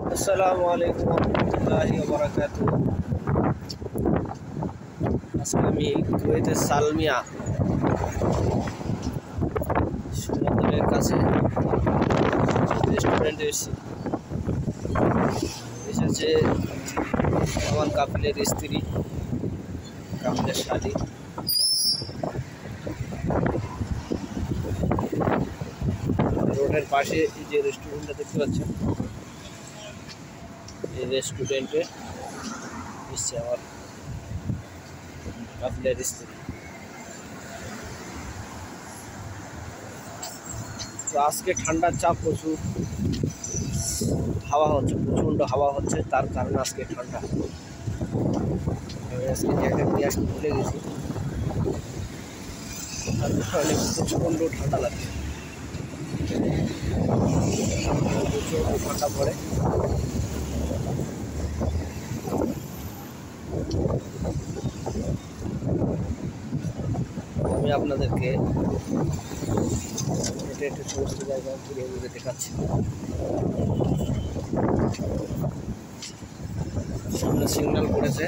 আসসালামু আলাইকুম রহমতুল্লাহি ওয়া বারাকাতুহু। আজকে আমি কুয়েতের সালমিয়া সমুদ্রের কাছে রেস্টুরেন্টে এসেছে আমার কাপিলের স্ত্রী, কাপিলের শালী। রোডের পাশে এই যে রেস্টুরেন্টটা দেখতে পাচ্ছেন, এই রেস্টুরেন্টে এসছে আমার কাপিলের স্ত্রী। তো আজকে ঠান্ডার চাপ প্রচুর, হাওয়া হচ্ছে, প্রচণ্ড হাওয়া হচ্ছে, তার কারণে আজকে ঠান্ডা। আমি আজকে জ্যাকেট নিয়ে আসতে ভুলে গেছি, তার কারণে প্রচণ্ড ঠান্ডা লাগছে, প্রচণ্ড ঠান্ডা পড়ে। আমি আপনাদেরকে হেঁটে সমস্ত জায়গায় ঘুরে ঘুরে দেখাচ্ছি। সামনে সিগন্যাল করেছে,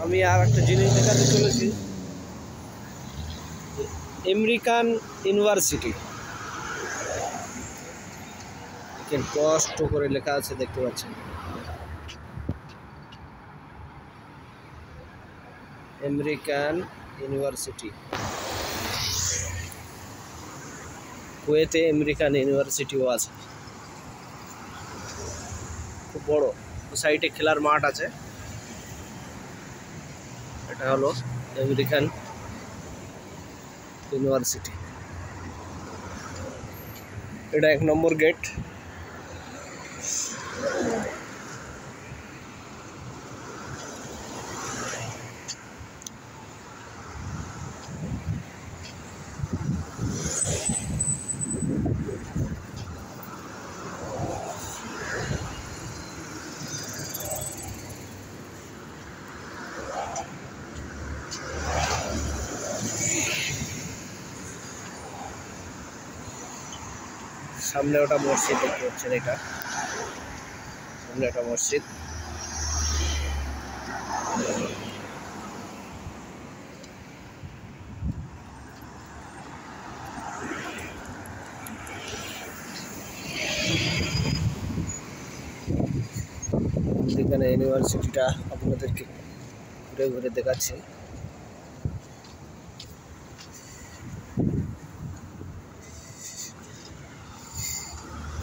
আমি আর একটা জিনিস দেখাতে চলেছি, আমেরিকান ইউনিভার্সিটি। কষ্ট করে লেখা আছে, দেখতে পাচ্ছেন, আমেরিকান ইউনিভার্সিটি। কুয়েতে আমেরিকান ইউনিভার্সিটিও আছে, খুব বড়। সাইডে খেলার মাঠ আছে। এটা হলো আমেরিকান ইউনিভার্সিটি। এটা 1 নম্বর গেট। সামনে ওটা মসজিদ দেখতে পাচ্ছেন, এটা সামনে একটা মসজিদ। এখানে ইউনিভার্সিটিটা আপনাদেরকে ঘুরে ঘুরে দেখাচ্ছি।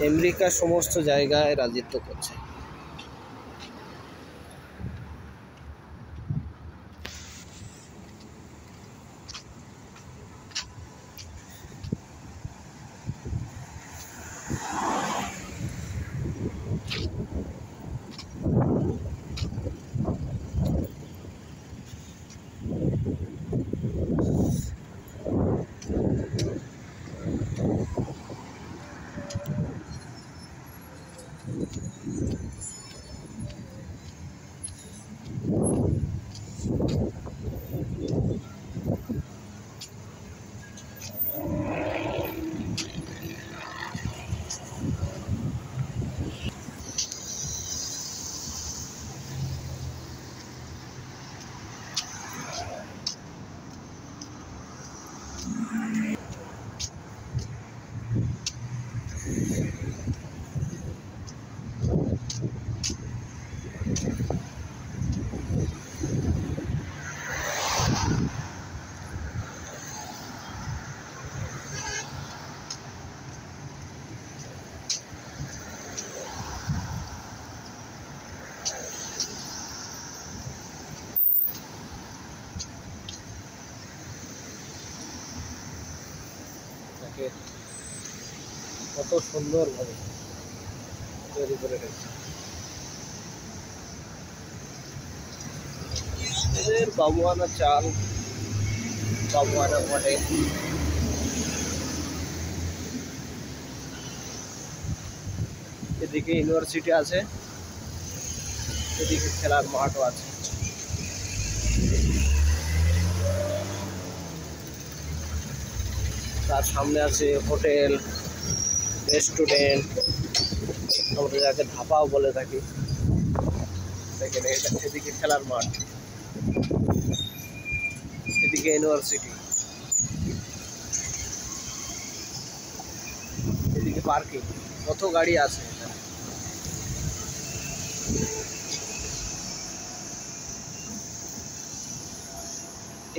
আমেরিকা সমস্ত জায়গায় রাজত্ব করছে। কত সুন্দরভাবে তৈরি করে রেখেছে। এদের বাবুয়ানা চাল, বাবুয়ানা মডেল। এদিকে ইউনিভার্সিটি আছে, এদিকে খেলার মাঠও আছে। তার সামনে আছে হোটেল, রেস্টুরেন্ট, আমরা যাকে ধাপাও বলে থাকি। দেখেন এদিকে খেলার মাঠ, এদিকে ইউনিভার্সিটি, এদিকে পার্কিং, কত গাড়ি আছে।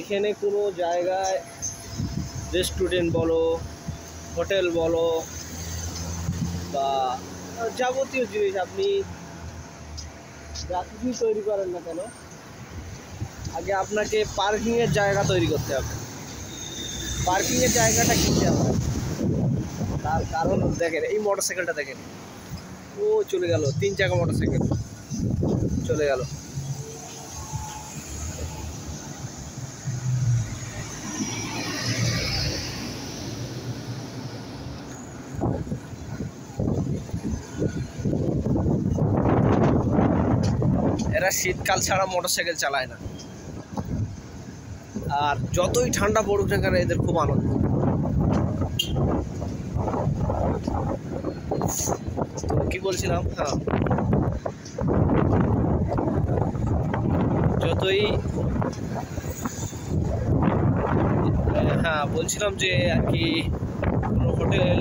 এখানে কোনো জায়গায় রেস্টুরেন্ট বলো, হোটেল বলো বা যাবতীয় জিনিস আপনি যা কিছুই তৈরি করেন না কেন, আগে আপনাকে পার্কিংয়ের জায়গা তৈরি করতে হবে। পার্কিংয়ের জায়গাটা কিনতে হবে। তার কারণ দেখেন, এই মোটরসাইকেলটা দেখেন, ও চলে গেল, 3 চাকা মোটরসাইকেল চলে গেল। এরা শীতকাল ছাড়া মোটরসাইকেল চালায় না, আর যতই ঠান্ডা পড়ুক না কেন এদের খুব আনন্দ। কি বলছিলাম, বলছিলাম যে আর কি কোনো হোটেল,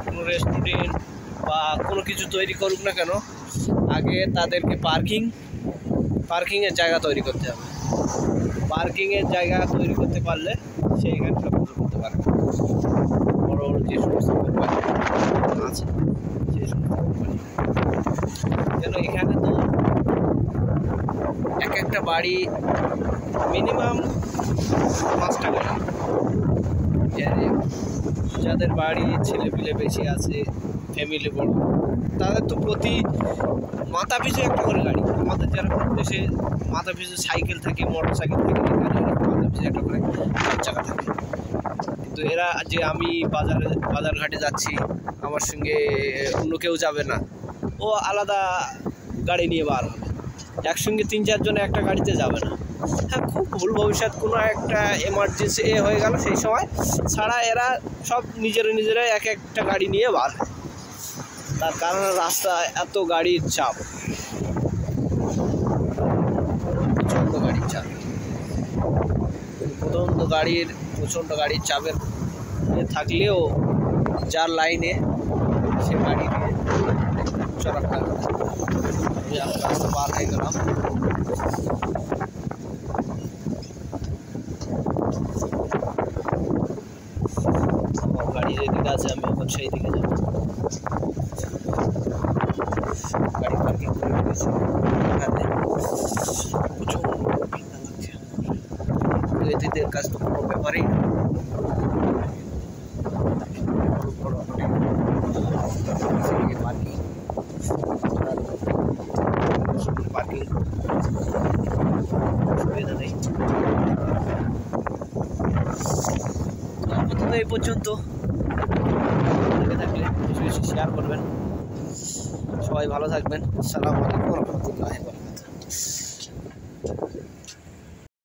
কোনো রেস্টুরেন্ট বা কোনো কিছু তৈরি করুক না কেন, আগে তাদেরকে পার্কিংয়ের জায়গা তৈরি করতে হবে। পার্কিংয়ের জায়গা তৈরি করতে পারলে সে এখানে সব কিছু করতে পারবে। বড় বড় যে সমস্ত কোম্পানি আছে সেই সমস্ত কোম্পানি, যেন এখানে তো এক একটা বাড়ি মিনিমাম 5টা করে, যাদের বাড়ি ছেলেপিলে বেশি আছে, ফ্যামিলি বড়, তাদের তো প্রতি মাথা পিছু একটা করে গাড়ি। আমাদের যারা দেশে মাথা পিছু সাইকেল থাকে, মোটর সাইকেল থাকে, মাথা পিছু একটা করে 4 চাকা থাকে। কিন্তু এরা যে আমি বাজার ঘাটে যাচ্ছি, আমার সঙ্গে অন্য কেউ যাবে না, ও আলাদা গাড়ি নিয়ে বার হবে। একসঙ্গে 3-4 জন একটা গাড়িতে যাবে না। হ্যাঁ, খুব ভুল ভবিষ্যৎ কোনো একটা এমার্জেন্সি হয়ে গেল, সেই সময় ছাড়া এরা সব নিজেরাই এক একটা গাড়ি নিয়ে বার হয়। তার কারণ রাস্তায় এত গাড়ির চাপ, প্রচণ্ড গাড়ির চাপ। প্রচণ্ড গাড়ির চাপের থাকলেও যার লাইনে সে গাড়ি নিয়ে চলাফেরা করে। আমি রাস্তা পার হয়ে গেলাম। গাড়ি যেদিকে আছে আমি এখন সেই দিকে যাবো। গাড়ি পার্কিং করে রেখেছি এখানে, প্রচুর ঠান্ডা লাগছে। এদের কাজ তো কোনো ব্যাপারেই না। পার্কিং সুবিধা নেই। আপাতত এই পর্যন্ত। থাকলে বেশি বেশি শেয়ার করবেন। সবাই ভালো থাকবেন। আসসালামু আলাইকুম ওয়া রাহমাতুল্লাহি ওয়া বারাকাতুহু।